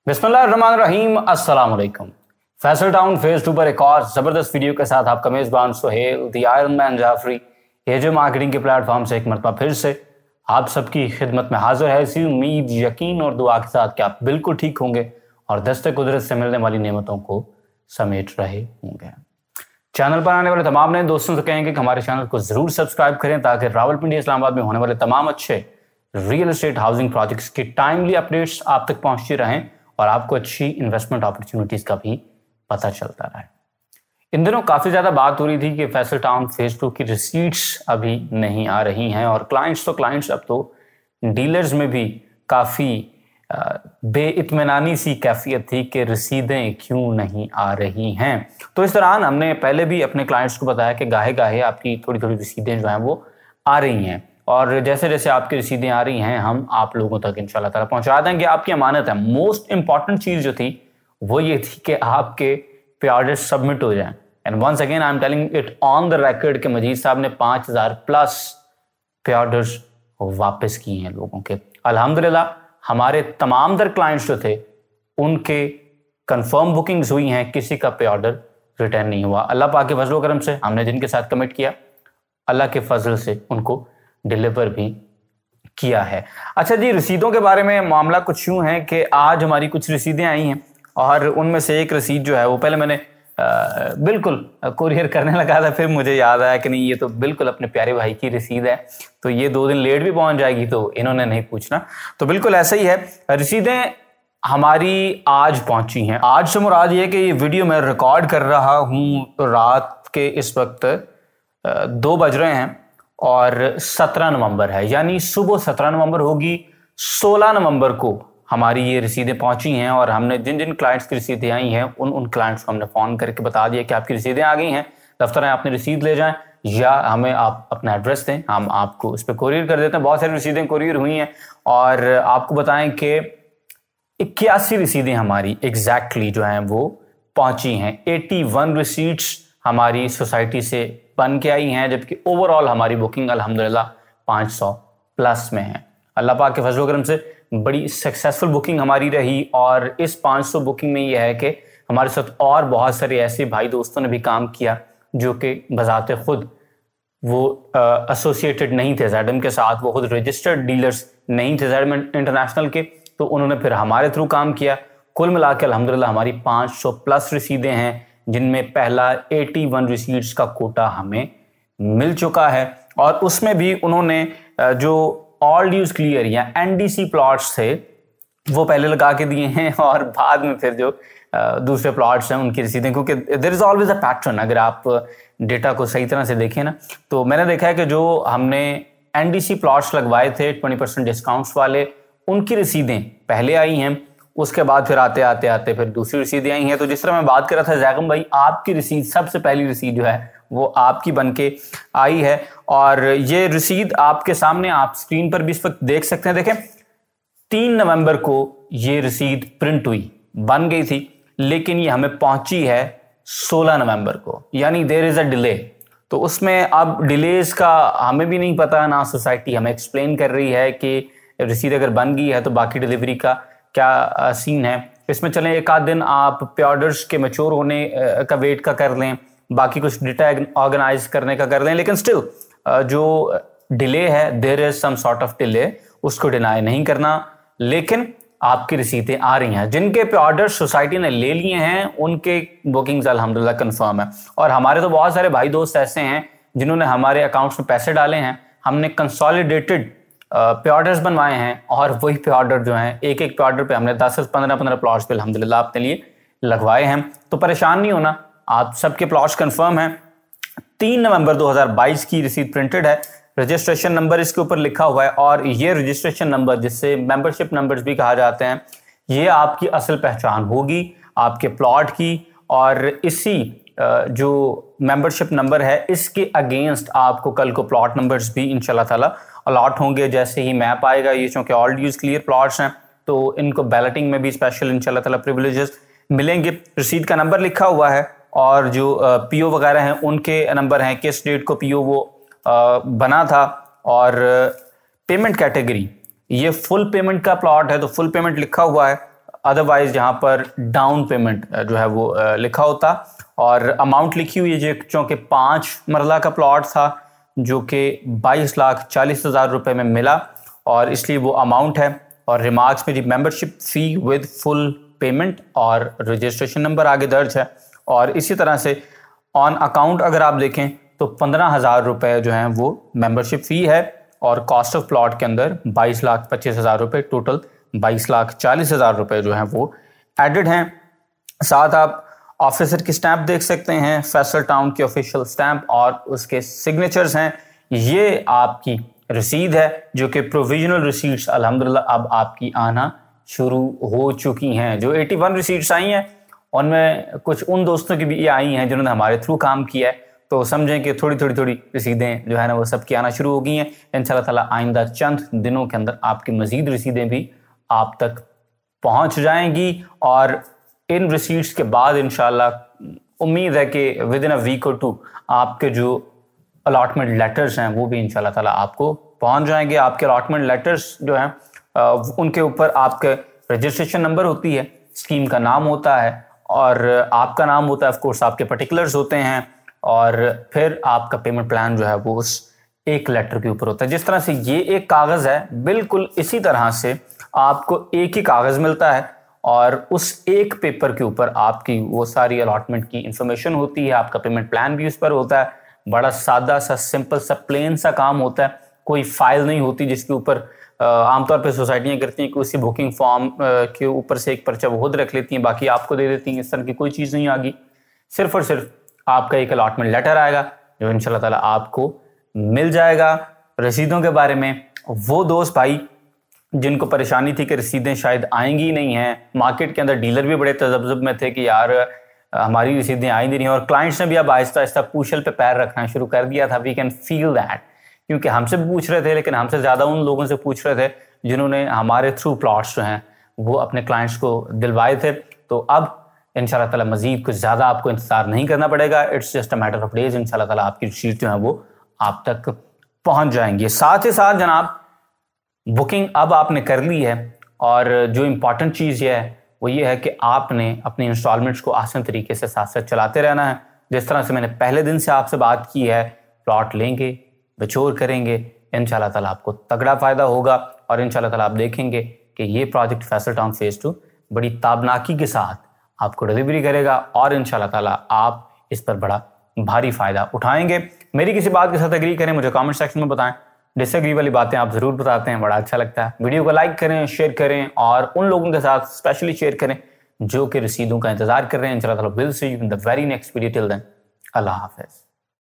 बिस्मिल्लाहिर्रहमानिर्रहीम अस्सलाम वालेकुम। फैसल टाउन फेज 2 पर एक और जबरदस्त वीडियो के साथ आपका मेजबान Suhail the Iron Man Jafri AJ marketing के प्लेटफॉर्म से एक मरतबा फिर से आप सबकी खिदमत में हाजिर है, इसी उम्मीद, यकीन और दुआ के साथ कि आप बिल्कुल ठीक होंगे और दस्ते कुदरत से मिलने वाली नेमतों को समेट रहे होंगे। चैनल पर आने वाले तमाम नए दोस्तों से कहेंगे कि हमारे चैनल को जरूर सब्सक्राइब करें ताकि रावलपिंडी इस्लामाबाद में होने वाले तमाम अच्छे रियल एस्टेट हाउसिंग प्रोजेक्ट्स की टाइमली अपडेट्स आप तक पहुंचती रहें और आपको अच्छी इन्वेस्टमेंट अपॉर्चुनिटीज का भी पता चलता रहे। इन दिनों काफी ज्यादा बात हो रही थी कि फैसल टाउन फेज 2 की रिसीट्स अभी नहीं आ रही हैं और क्लाइंट्स अब तो डीलर्स में भी काफी बेइत्मीनानी सी कैफियत थी कि रसीदें क्यों नहीं आ रही हैं। तो इस दौरान हमने पहले भी अपने क्लाइंट्स को बताया कि गाहे गाहे आपकी थोड़ी थोड़ी रसीदें जो हैं वो आ रही हैं और जैसे जैसे आपकी रसीदें आ रही हैं हम आप लोगों तक इंशाल्लाह ताला पहुंचा देंगे। आपकी अमानत है। मोस्ट इंपॉर्टेंट चीज जो थी वो ये थी कि आपके पे ऑर्डर सबमिट हो जाएं। And once again I am telling it on the record के मजीद साहब ने 5000 प्लस पे ऑर्डर्स वापस किए हैं लोगों के। अल्हम्दुलिल्लाह हमारे तमाम दर क्लाइंट्स जो थे उनके कंफर्म बुकिंग्स हुई हैं, किसी का पे ऑर्डर रिटर्न नहीं हुआ। अल्लाह पाक के फजल करम से हमने जिनके साथ कमिट किया अल्लाह के फजल से उनको डिलीवर भी किया है। अच्छा जी, रसीदों के बारे में मामला कुछ यूं है कि आज हमारी कुछ रसीदें आई हैं और उनमें से एक रसीद जो है वो पहले मैंने बिल्कुल कुरियर करने लगा था, फिर मुझे याद आया कि नहीं ये तो बिल्कुल अपने प्यारे भाई की रसीद है तो ये 2 दिन लेट भी पहुंच जाएगी तो इन्होंने नहीं पूछना। तो बिल्कुल ऐसा ही है, रसीदें हमारी आज पहुंची हैं। आज से मुराद ये कि ये वीडियो मैं रिकॉर्ड कर रहा हूं तो रात के इस वक्त 2 बज रहे हैं और 17 नवंबर है, यानी सुबह 17 नवंबर होगी। 16 नवंबर को हमारी ये रसीदें पहुंची हैं और हमने जिन जिन क्लाइंट्स की रसीदें आई हैं उन क्लाइंट्स को हमने फ़ोन करके बता दिया कि आपकी रसीदें आ गई हैं, दफ्तर आए अपनी रसीद ले जाएं या हमें आप अपना एड्रेस दें, हम आपको उस पर कोरियर कर देते हैं। बहुत सारी रसीदें कोरियर हुई हैं और आपको बताएं कि 81 रसीदें हमारी एग्जैक्टली जो हैं वो पहुंची हैं। 81 रिसीट्स हमारी सोसाइटी से बन के आई हैं, जबकि ओवरऑल हमारी बुकिंग अल्हम्दुलिल्लाह 500 प्लस में है। अल्लाह पाक के फजल करम से बड़ी सक्सेसफुल बुकिंग हमारी रही और इस 500 बुकिंग में यह है कि हमारे साथ और बहुत सारे ऐसे भाई दोस्तों ने भी काम किया जो कि बजाते खुद वो एसोसिएटेड नहीं थे ज़ैडम के साथ, वो खुद रजिस्टर्ड डीलर्स नहीं थे ज़ैडम इंटरनेशनल के, तो उन्होंने फिर हमारे थ्रू काम किया। कुल मिला के अल्हम्दुलिल्लाह हमारी 500 प्लस रसीदें हैं जिनमें पहला 81 रिसीट्स का कोटा हमें मिल चुका है और उसमें भी उन्होंने जो ऑल ड्यूज क्लियर या एनडीसी प्लॉट्स थे वो पहले लगा के दिए हैं और बाद में फिर जो दूसरे प्लॉट्स हैं उनकी रसीदें, क्योंकि there is always a pattern. अगर आप डेटा को सही तरह से देखें ना तो मैंने देखा है कि जो हमने एनडीसी प्लॉट्स लगवाए थे 20% डिस्काउंट्स वाले, उनकी रसीदें पहले आई हैं, उसके बाद फिर आते आते आते फिर दूसरी रसीदें आई हैं। तो जिस तरह मैं बात कर रहा था जैगम भाई, आपकी रसीद सबसे पहली रसीद जो है वो आपकी बनके आई है और ये रसीद आपके सामने आप स्क्रीन पर भी इस वक्त देख सकते हैं। देखें 3 नवंबर को ये रसीद प्रिंट हुई, बन गई थी, लेकिन ये हमें पहुंची है 16 नवंबर को, यानी देयर इज अ डिले। तो उसमें अब डिलेज का हमें भी नहीं पता, ना सोसाइटी हमें एक्सप्लेन कर रही है कि रसीद अगर बन गई है तो बाकी डिलीवरी का क्या सीन है। इसमें चलें एक आध दिन आप पे ऑर्डर्स के मैच्योर होने का वेट का कर लें, बाकी कुछ डेटा ऑर्गेनाइज करने का कर लें, लेकिन स्टिल जो डिले है there is some sort of delay, उसको डिनाई नहीं करना। लेकिन आपकी रसीदें आ रही हैं, जिनके पे ऑर्डर सोसाइटी ने ले लिए हैं उनके बुकिंग्स अल्हम्दुलिल्लाह कंफर्म है। और हमारे तो बहुत सारे भाई दोस्त ऐसे हैं जिन्होंने हमारे अकाउंट्स में पैसे डाले हैं, हमने कंसोलिडेटेड पे ऑर्डर्स बनवाए हैं और वही पे ऑर्डर जो हैं एक पे ऑर्डर पे हमने 10-15 प्लॉट्स पे अल्हम्दुलिल्लाह अपने लिए लगवाए हैं। तो परेशान नहीं होना, आप सबके प्लॉट्स कंफर्म हैं। 3 नवंबर 2022 की रसीद प्रिंटेड है, रजिस्ट्रेशन नंबर इसके ऊपर लिखा हुआ है और ये रजिस्ट्रेशन नंबर, जिससे मेंबरशिप नंबर्स भी कहा जाते हैं, ये आपकी असल पहचान होगी आपके प्लॉट की और इसी जो मेंबरशिप नंबर है इसके अगेंस्ट आपको कल को प्लॉट नंबर्स भी इंशाल्लाह ताला अलॉट होंगे। जैसे ही मैप आएगा, ये चूंकि ऑल ड्यूज क्लियर प्लॉट्स हैं तो इनको बैलेटिंग में भी स्पेशल इंशाल्लाह ताला प्रिविलेजेस मिलेंगे। रसीद का नंबर लिखा हुआ है और जो पीओ वगैरह हैं उनके नंबर हैं, किस डेट को पीओ वो बना था और पेमेंट कैटेगरी, ये फुल पेमेंट का प्लॉट है तो फुल पेमेंट लिखा हुआ है अदरवाइज जहाँ पर डाउन पेमेंट जो है वो लिखा होता और अमाउंट लिखी हुई है चूँकि 5 मरला का प्लॉट था जो कि 22,40,000 रुपये में मिला और इसलिए वो अमाउंट है। और रिमार्क्स में जी membership fee with full payment और रजिस्ट्रेशन नंबर आगे दर्ज है। और इसी तरह से ऑन अकाउंट अगर आप देखें तो 15,000 रुपये जो हैं वो मेंबरशिप फ़ी है और कॉस्ट ऑफ प्लॉट के अंदर 22,25,000 रुपये, टोटल 22,40,000 रुपये जो हैं वो एडेड हैं। साथ आप ऑफिसर की स्टैंप देख सकते हैं, फैसल टाउन की ऑफिशियल स्टैंप और उसके सिग्नेचर्स हैं। ये आपकी रसीद है जो कि प्रोविजनल रिसीट्स अल्हम्दुलिल्लाह अब आपकी आना शुरू हो चुकी हैं। जो 81 रिसीट्स आई हैं उनमें कुछ उन दोस्तों की भी आई हैं जिन्होंने हमारे थ्रू काम किया है, तो समझें कि थोड़ी रसीदें जो है ना वो सबकी आना शुरू हो गई हैं। इंशाल्लाह ताला आइंदा चंद दिनों के अंदर आपकी मज़ीद रसीदें भी आप तक पहुंच जाएंगी और इन रिसीट्स के बाद इंशाल्लाह उम्मीद है कि विद इन अ वीक और 2 आपके जो अलॉटमेंट लेटर्स हैं वो भी इंशाल्लाह ताला आपको पहुंच जाएंगे। आपके अलॉटमेंट लेटर्स जो हैं उनके ऊपर आपके रजिस्ट्रेशन नंबर होती है, स्कीम का नाम होता है और आपका नाम होता है, ऑफ कोर्स आपके पर्टिकुलर्स होते हैं और फिर आपका पेमेंट प्लान जो है वो उस एक लेटर के ऊपर होता है। जिस तरह से ये एक कागज़ है, बिल्कुल इसी तरह से आपको एक ही कागज़ मिलता है और उस एक पेपर के ऊपर आपकी वो सारी अलॉटमेंट की इंफॉर्मेशन होती है, आपका पेमेंट प्लान भी उस पर होता है। बड़ा सादा सा, सिंपल सा, प्लेन सा काम होता है, कोई फाइल नहीं होती जिसके ऊपर आमतौर पे सोसाइटियाँ करती हैं कि उसी बुकिंग फॉर्म के ऊपर से एक पर्चा वो खुद रख लेती हैं, बाकी आपको दे देती हैं। इस तरह की कोई चीज़ नहीं आगी, सिर्फ और सिर्फ आपका एक अलॉटमेंट लेटर आएगा जो इंशाल्लाह ताला आपको मिल जाएगा। रसीदों के बारे में वो दोस्त भाई जिनको परेशानी थी कि रसीदें शायद आएंगी नहीं हैं, मार्केट के अंदर डीलर भी बड़े तजब्जुब में थे कि यार हमारी रसीदें आई नहीं रही हैं और क्लाइंट्स ने भी अब आहिस्ता आहिस्ता पूछल पे पैर रखना शुरू कर दिया था। वी कैन फील दैट, क्योंकि हमसे पूछ रहे थे लेकिन हमसे ज़्यादा उन लोगों से पूछ रहे थे जिन्होंने हमारे थ्रू प्लॉट्स जो हैं वो अपने क्लाइंट्स को दिलवाए थे। तो अब इंशाल्लाह ताला मजीद कुछ ज़्यादा आपको इंतजार नहीं करना पड़ेगा, it's just a matter of days. इंशाल्लाह ताला आपकी रसीद जो है वो आप तक पहुंच जाएंगी। साथ ही साथ जनाब बुकिंग अब आपने कर ली है और जो इम्पॉर्टेंट चीज़ ये है वो ये है कि आपने अपनी इंस्टॉलमेंट्स को आसान तरीके से साथ साथ चलाते रहना है। जिस तरह से मैंने पहले दिन से आपसे बात की है, प्लॉट लेंगे, मैच्योर करेंगे, इंशाल्लाह ताला आपको तगड़ा फ़ायदा होगा और इंशाल्लाह ताला आप देखेंगे कि ये प्रोजेक्ट फैसल टाउन फेज़ 2 बड़ी ताबनाकी के साथ आपको डिलीवरी करेगा और इंशाल्लाह ताला आप इस पर बड़ा भारी फ़ायदा उठाएंगे। मेरी किसी बात के साथ एग्री करें, मुझे कमेंट सेक्शन में बताएं। डिसएग्री वाली बातें आप ज़रूर बताते हैं, बड़ा अच्छा लगता है। वीडियो को लाइक करें, शेयर करें और उन लोगों के साथ स्पेशली शेयर करें जो कि रसीदों का इंतज़ार कर रहे हैं। इंशाल्लाह ताला will see you in the very next video. Till then, अल्लाह हाफ़िज़।